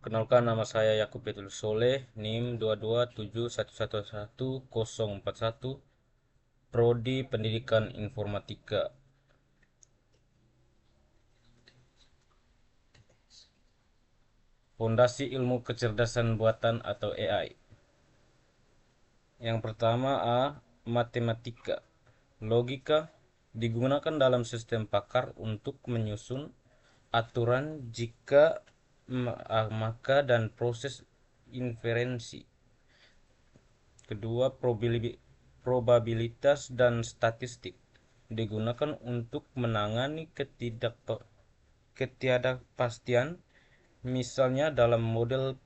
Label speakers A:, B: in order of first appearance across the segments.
A: Perkenalkan, nama saya Yakub Betul Soleh, NIM 227111041, Prodi Pendidikan Informatika. Fondasi Ilmu Kecerdasan Buatan atau AI. Yang pertama A. Matematika. Logika digunakan dalam sistem pakar untuk menyusun aturan jika maka dan proses inferensi. Kedua, probabilitas dan statistik digunakan untuk menangani ketidakpastian, misalnya dalam model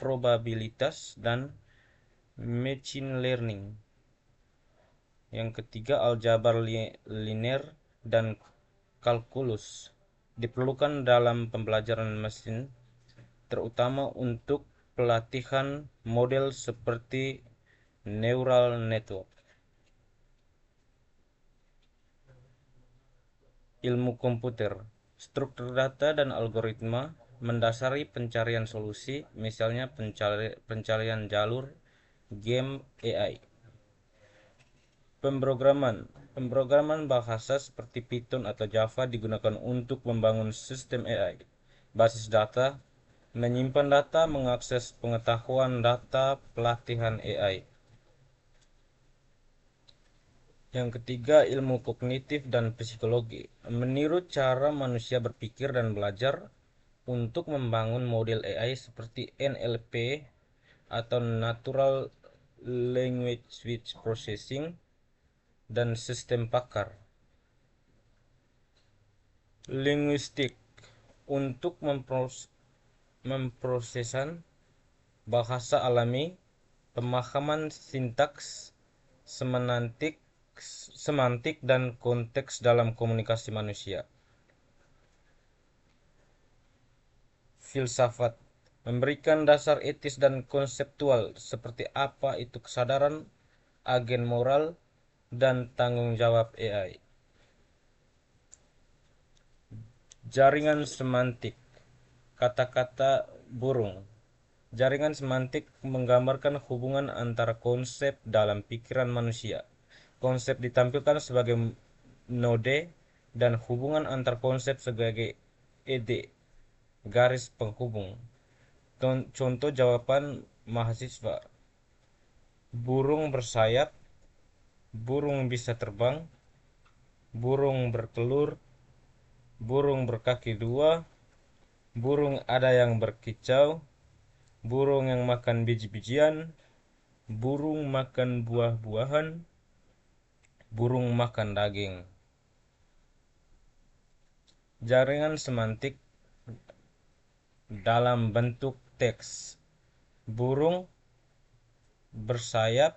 A: probabilitas dan machine learning. Yang ketiga, aljabar linear dan kalkulus diperlukan dalam pembelajaran mesin, terutama untuk pelatihan model seperti neural network. Ilmu komputer, struktur data dan algoritma mendasari pencarian solusi, misalnya pencarian jalur game AI. Pemrograman bahasa seperti Python atau Java digunakan untuk membangun sistem AI. Basis data, menyimpan data, mengakses pengetahuan data pelatihan AI. Yang ketiga, ilmu kognitif dan psikologi, meniru cara manusia berpikir dan belajar untuk membangun model AI seperti NLP atau Natural Language Processing dan sistem pakar. Linguistik, untuk memprosesan bahasa alami, pemahaman sintaks, semantik dan konteks dalam komunikasi manusia. Filsafat, memberikan dasar etis dan konseptual seperti apa itu kesadaran, agen moral, dan tanggung jawab AI. Jaringan semantik, kata-kata burung. Jaringan semantik menggambarkan hubungan antara konsep dalam pikiran manusia. Konsep ditampilkan sebagai node dan hubungan antar konsep sebagai ede, garis penghubung. Contoh jawaban mahasiswa: burung bersayap, burung bisa terbang, burung bertelur, burung berkaki dua, burung ada yang berkicau, burung yang makan biji-bijian, burung makan buah-buahan, burung makan daging. Jaringan semantik dalam bentuk teks: burung bersayap,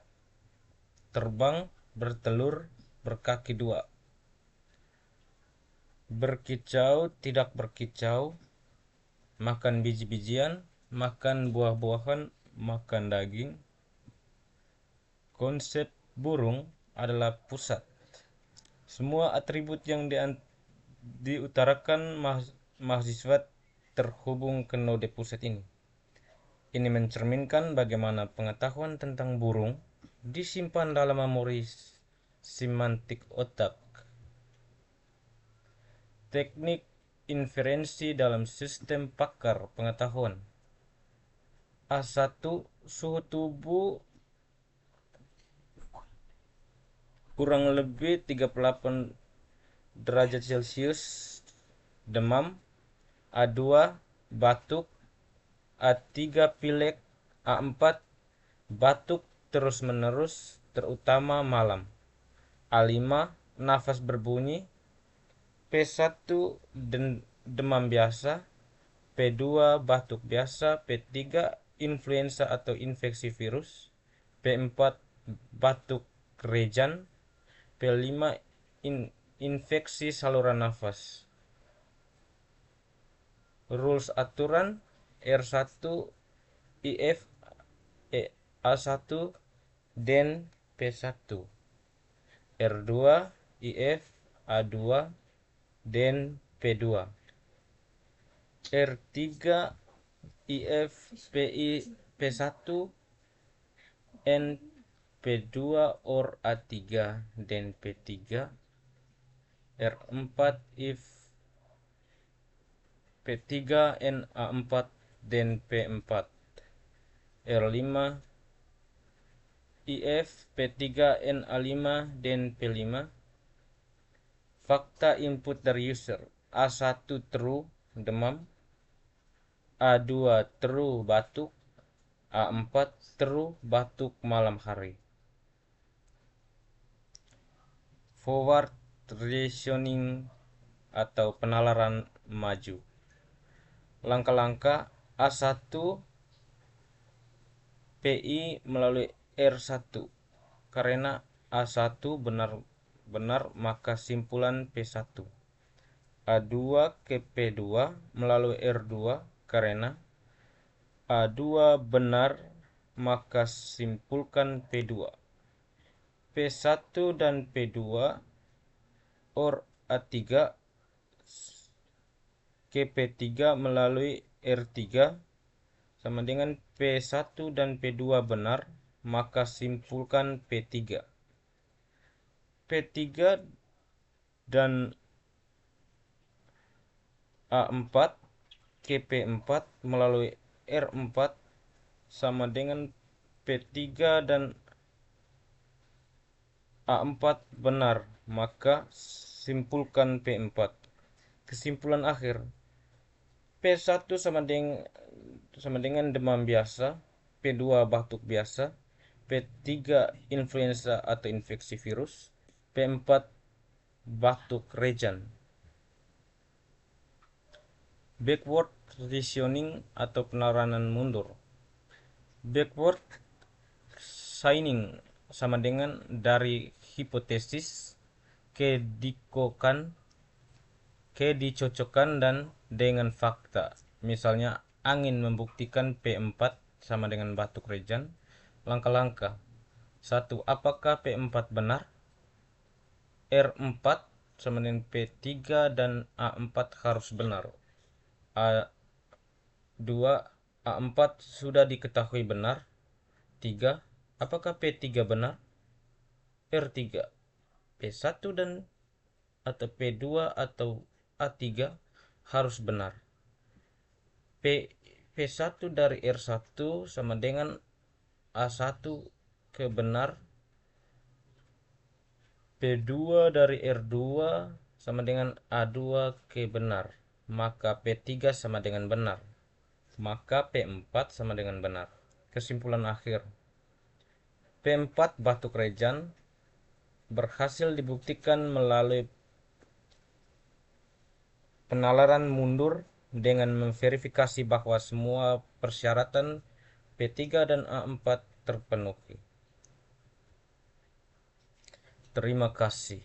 A: terbang, bertelur, berkaki dua. Berkicau, tidak berkicau, makan biji-bijian, makan buah-buahan, makan daging. Konsep burung adalah pusat. Semua atribut yang diutarakan mahasiswa terhubung ke node pusat ini. Ini mencerminkan bagaimana pengetahuan tentang burung disimpan dalam memori semantik otak. Teknik inferensi dalam sistem pakar pengetahuan. A1, suhu tubuh kurang lebih 38 derajat Celcius, demam. A2, batuk. A3, pilek. A4, batuk terus-menerus, terutama malam. A5, nafas berbunyi. P1, demam biasa. P2, batuk biasa. P3, influenza atau infeksi virus. P4, batuk rejan. P5, infeksi saluran nafas. Rules aturan: R1 IF A1 dan P1, R2 IF A2 dan P2, R3 IF, PI, P1, N, P2 or A3 dan P3, R4 if P3 N A4 dan P4, R5 IF P3 N A5 dan P5. Fakta input dari user: A1 true demam, A2 true batuk, A4 true batuk malam hari. Forward reasoning atau penalaran maju. Langkah-langkah: A1 PI melalui R1 karena A1 benar maka simpulan P1. A2 ke P2 melalui R2 karena A2 benar maka simpulkan P2. P1 dan P2 or A3 ke P3 melalui R3 sama dengan P1 dan P2 benar maka simpulkan P3. P3 dan A4 ke P4 melalui R4 sama dengan P3 dan A4 benar maka simpulkan P4. Kesimpulan akhir: P1 sama dengan demam biasa, P2 batuk biasa, P3 influenza atau infeksi virus, P4 batuk rejan. Backward reasoning atau penaranan mundur. Backward signing sama dengan dari hipotesis ke dicocokkan dan dengan fakta. Misalnya angin membuktikan P4 sama dengan batuk rejan. Langkah-langkah: 1. Apakah P4 benar? R4 sama dengan P3 dan A4 harus benar. A2 A4 sudah diketahui benar. 3. Apakah P3 benar? R3 P1 dan atau P2 atau A3 harus benar. P1 dari R1 sama dengan A1 ke benar. P2 dari R2 sama dengan A2 ke benar. Maka P3 sama dengan benar. Maka P4 sama dengan benar. Kesimpulan akhir: P4 batuk rejan berhasil dibuktikan melalui penalaran mundur dengan memverifikasi bahwa semua persyaratan P3 dan A4 terpenuhi. Terima kasih.